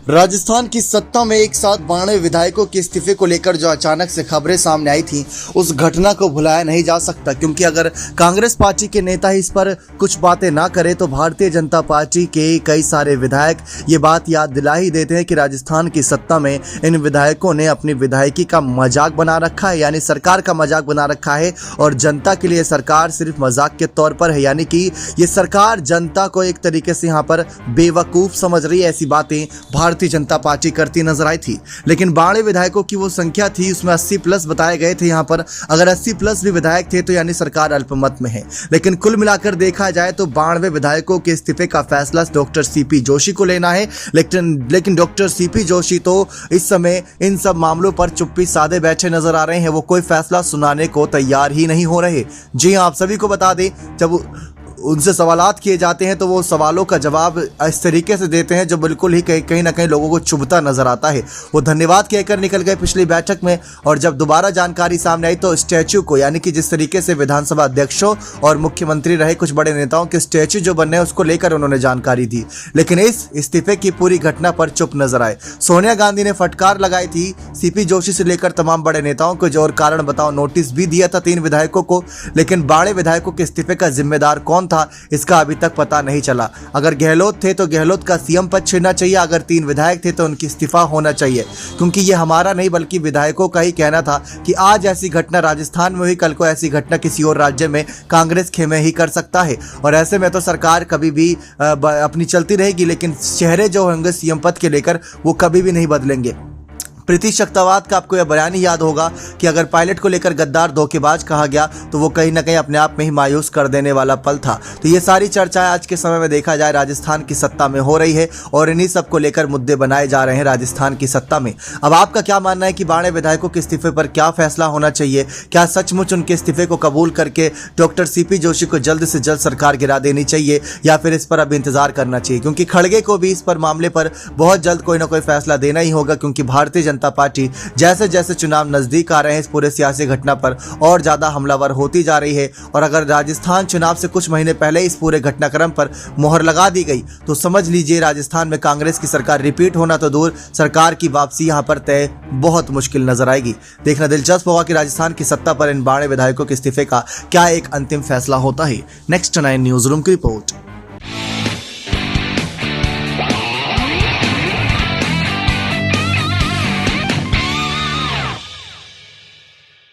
राजस्थान की सत्ता में एक साथ 92 विधायकों के इस्तीफे को लेकर जो अचानक से खबरें सामने आई थी, उस घटना को भुलाया नहीं जा सकता। क्योंकि अगर कांग्रेस पार्टी के नेता ही इस पर कुछ बातें ना करें तो भारतीय जनता पार्टी के कई सारे विधायक ये बात याद दिला ही देते हैं कि राजस्थान की सत्ता में इन विधायकों ने अपनी विधायकी का मजाक बना रखा है, यानी सरकार का मजाक बना रखा है। और जनता के लिए सरकार सिर्फ मजाक के तौर पर है, यानी कि ये सरकार जनता को एक तरीके से यहाँ पर बेवकूफ़ समझ रही है। ऐसी बातें भारतीय जनता पार्टी करती नजर आई थी। लेकिन 92 विधायकों की वो संख्या थी, उसमें 80 प्लस बताए गए थे। यहाँ पर अगर 80 प्लस भी विधायक थे तो यानी सरकार अल्पमत में है। लेकिन कुल मिलाकर देखा जाए तो 92 विधायकों के इस्तीफे का फैसला डॉक्टर सीपी जोशी को लेना है। लेकिन डॉक्टर सीपी जोशी तो इस समय इन सब मामलों पर चुप्पी साधे बैठे नजर आ रहे हैं। वो कोई फैसला सुनाने को तैयार ही नहीं हो रहे। जी हाँ, आप सभी को बता दें, जब उनसे सवालात किए जाते हैं तो वो सवालों का जवाब इस तरीके से देते हैं जो बिल्कुल ही कहीं ना कहीं लोगों को चुभता नजर आता है। वो धन्यवाद कहकर निकल गए पिछली बैठक में, और जब दोबारा जानकारी सामने आई तो स्टैच्यू को, यानी कि जिस तरीके से विधानसभा अध्यक्षों और मुख्यमंत्री रहे कुछ बड़े नेताओं के स्टैच्यू जो बनने उसको लेकर उन्होंने जानकारी दी। लेकिन इस इस्तीफे की पूरी घटना पर चुप नजर आए। सोनिया गांधी ने फटकार लगाई थी सीपी जोशी से लेकर तमाम बड़े नेताओं को, जो और कारण बताओ नोटिस भी दिया था 3 विधायकों को। लेकिन 92 विधायकों के इस्तीफे का जिम्मेदार कौन था इसका अभी तक पता नहीं चला। अगर गहलोत थे तो गहलोत का सीएम पद छीनना चाहिए, अगर 3 विधायक थे तो उनकी इस्तीफा होना चाहिए। क्योंकि ये हमारा नहीं बल्कि विधायकों का ही कहना था कि आज ऐसी घटना राजस्थान में हुई, कल को ऐसी घटना किसी और राज्य में कांग्रेस खेमे ही कर सकता है। और ऐसे में तो सरकार कभी भी अपनी चलती रहेगी, लेकिन चेहरे जो होंगे सीएम पद के लेकर वो कभी भी नहीं बदलेंगे। प्रीति शक्तावत का आपको यह बयान ही याद होगा कि अगर पायलट को लेकर गद्दार धोखेबाज कहा गया तो वो कहीं ना कहीं अपने आप में ही मायूस कर देने वाला पल था। तो ये सारी चर्चाएं आज के समय में देखा जाए राजस्थान की सत्ता में हो रही है, और इन्हीं सब को लेकर मुद्दे बनाए जा रहे हैं राजस्थान की सत्ता में। अब आपका क्या मानना है कि 92 विधायकों के इस्तीफे पर क्या फैसला होना चाहिए? क्या सचमुच उनके इस्तीफे को कबूल करके डॉक्टर सीपी जोशी को जल्द से जल्द सरकार गिरा देनी चाहिए, या फिर इस पर अब इंतजार करना चाहिए? क्योंकि खड़गे को भी इस पर मामले पर बहुत जल्द कोई ना कोई फैसला देना ही होगा। क्योंकि भारतीय जनता पार्टी जैसे जैसे चुनाव नजदीक आ रहे हैं इस पूरे सियासी घटना पर और ज्यादा हमलावर होती जा रही है। और अगर राजस्थान चुनाव से कुछ महीने पहले इस पूरे घटनाक्रम पर मोहर लगा दी गई तो समझ लीजिए राजस्थान में कांग्रेस की सरकार रिपीट होना तो दूर, सरकार की वापसी यहां पर तय बहुत मुश्किल नजर आएगी। देखना दिलचस्प होगा कि राजस्थान की सत्ता पर इन 92 विधायकों के इस्तीफे का क्या एक अंतिम फैसला होता है। नेक्स्ट 9 न्यूज रूम की रिपोर्ट।